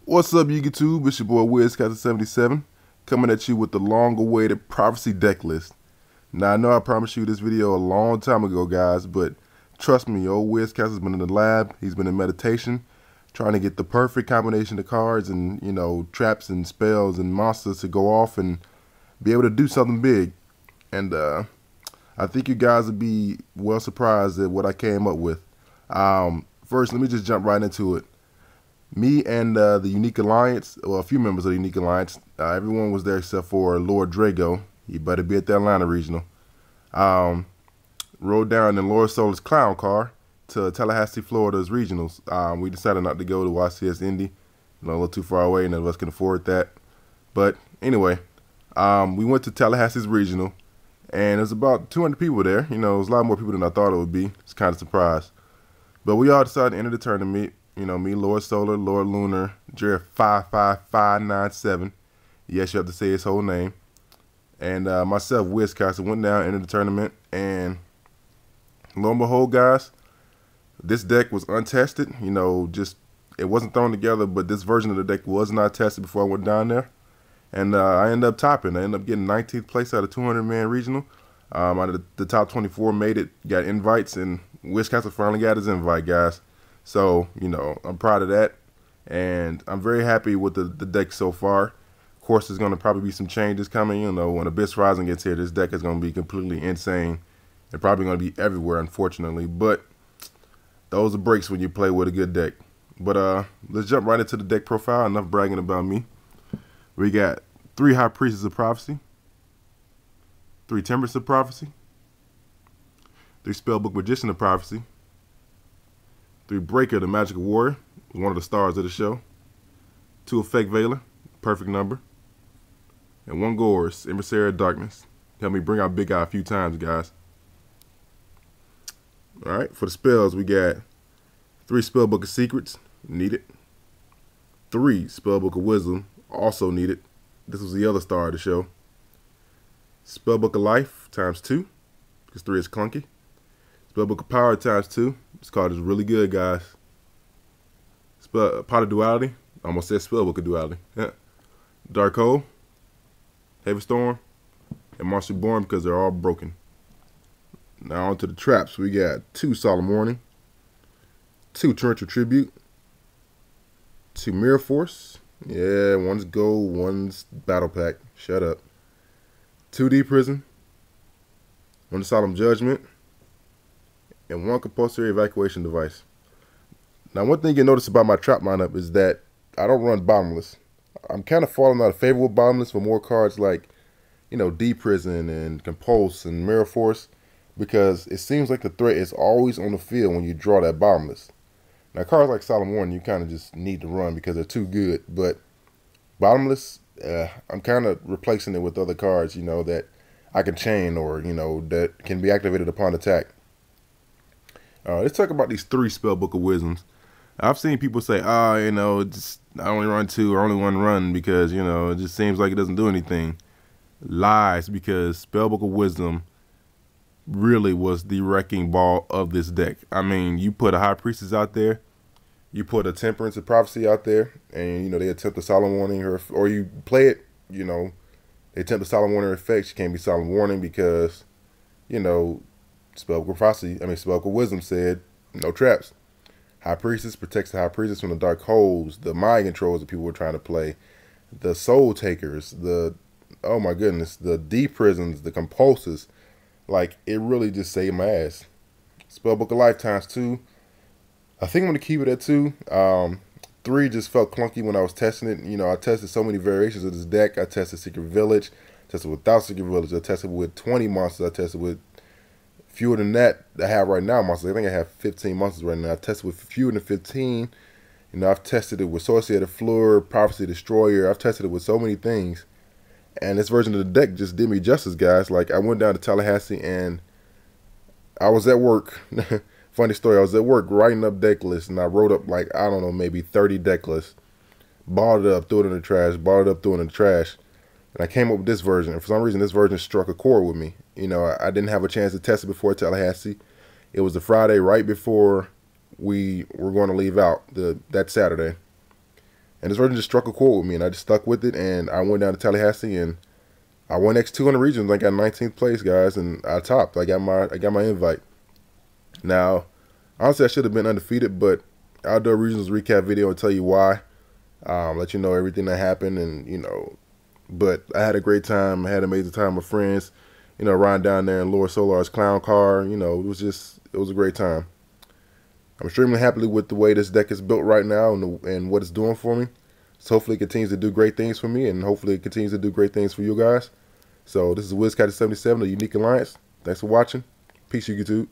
What's up, YouTube? It's your boy WizCast77 coming at you with the long-awaited Prophecy deck list. Now, I know I promised you this video a long time ago, guys, but trust me, old WizCast has been in the lab. He's been in meditation, trying to get the perfect combination of cards and, traps and spells and monsters to go off and be able to do something big. And I think you guys would be well surprised at what I came up with. First, let me just jump right into it. Me and the yu-nique Alliance, well, a few members of the yu-nique Alliance, everyone was there except for Lord Drago. He better be at the Atlanta Regional. Rode down in Lord Solar's clown car to Tallahassee, Florida's regionals. We decided not to go to YCS Indy, a little too far away, none of us can afford that. But anyway, we went to Tallahassee's regional, and there's about 200 people there. It was a lot more people than I thought it would be. It's kind of surprised. But we all decided to enter the tournament. Me, Lord Solar, Lord Lunar, Jared 55597. Yes, you have to say his whole name. And myself, WizCast, went down, entered the tournament, and lo and behold, guys, this deck was untested. It wasn't thrown together, but this version of the deck was not tested before I went down there. And I ended up topping. I ended up getting 19th place out of 200-man regional. Out of the top 24 made it, got invites, and WizCast finally got his invite, guys. So, I'm proud of that, and I'm very happy with the deck so far. Of course, there's going to probably be some changes coming. When Abyss Rising gets here, this deck is going to be completely insane. It's probably going to be everywhere, unfortunately, but those are breaks when you play with a good deck. But let's jump right into the deck profile. Enough bragging about me. We got 3 High Priestess of Prophecy, 3 Temperance of Prophecy, 3 Spellbook Magician of Prophecy, 3 Breaker, the Magical Warrior, one of the stars of the show, 2 Effect Veiler, perfect number, and 1 Gorz, Emissary of Darkness. Help me bring out Big Eye a few times, guys. Alright, for the spells, we got 3 Spellbook of Secrets, needed. 3 Spellbook of Wisdom, also needed. This was the other star of the show. Spellbook of Life, ×2, because 3 is clunky. Spellbook of Power, ×2. This card is really good, guys. Pot of Duality. I almost said Spellbook of Duality. Dark Hole, Heavy Storm, and Monster Born, because they're all broken. Now onto the traps. We got 2 Solemn Warning, 2 Torrential Tribute, 2 Mirror Force. Yeah, one's gold, one's Battle Pack. Shut up. 2 Deep Prison, 1 Solemn Judgment, and 1 Compulsory Evacuation Device. Now, one thing you notice about my trap lineup is that I don't run Bottomless. I'm kind of falling out of favor with Bottomless for more cards like, Deep Prison and Compulse and Mirror Force, because it seems like the threat is always on the field when you draw that Bottomless. Now, cards like Solemn Warning, you kind of just need to run because they're too good, but Bottomless, I'm kind of replacing it with other cards, that I can chain or, that can be activated upon attack. Let's talk about these 3 Spellbook of Wisdoms. I've seen people say, I only run 2 or only 1 run because, it just seems like it doesn't do anything. Lies, because Spellbook of Wisdom really was the wrecking ball of this deck. I mean, you put a High Priestess out there, you put a Temperance of Prophecy out there, and, they attempt a Solemn Warning, or you play it, they attempt a Solemn Warning effect. She can't be Solemn Warning because, Spellbook of Wisdom said no traps. High Priestess protects the High Priestess from the dark holes, the mind controls that people were trying to play, the Soul Takers, oh my goodness, the Deep Prisons, the Compulses. Like, it really just saved my ass. Spellbook of Life ×2. I think I'm going to keep it at 2. 3 just felt clunky when I was testing it. I tested so many variations of this deck. I tested Secret Village, tested without Secret Village. I tested with 20 monsters. I tested with fewer than that I have right now monsters. I think I have 15 monsters right now. I've tested with fewer than 15. I've tested it with Sorcerer of Fleur, Prophecy Destroyer. I've tested it with so many things. And this version of the deck just did me justice, guys. Like, I went down to Tallahassee and I was at work. Funny story, I was at work writing up deck lists, and I wrote up, like, I don't know, maybe 30 deck lists. Balled it up, threw it in the trash, balled it up, threw it in the trash. And I came up with this version, and for some reason, this version struck a chord with me. I didn't have a chance to test it before Tallahassee. It was the Friday right before we were going to leave out, that Saturday. And this version just struck a chord with me, and I just stuck with it, and I went down to Tallahassee, and I won X2 on the regions. I got 19th place, guys, and I topped. I got my invite. Now, honestly, I should have been undefeated, but I'll do a regionals recap video and tell you why. Let you know everything that happened, and but I had a great time. I had an amazing time with friends. Riding down there in Laura Solar's clown car. It was a great time. I'm extremely happy with the way this deck is built right now and what it's doing for me. So hopefully it continues to do great things for me, and hopefully it continues to do great things for you guys. So this is WizCat77 of yu-nique Alliance. Thanks for watching. Peace, YouTube.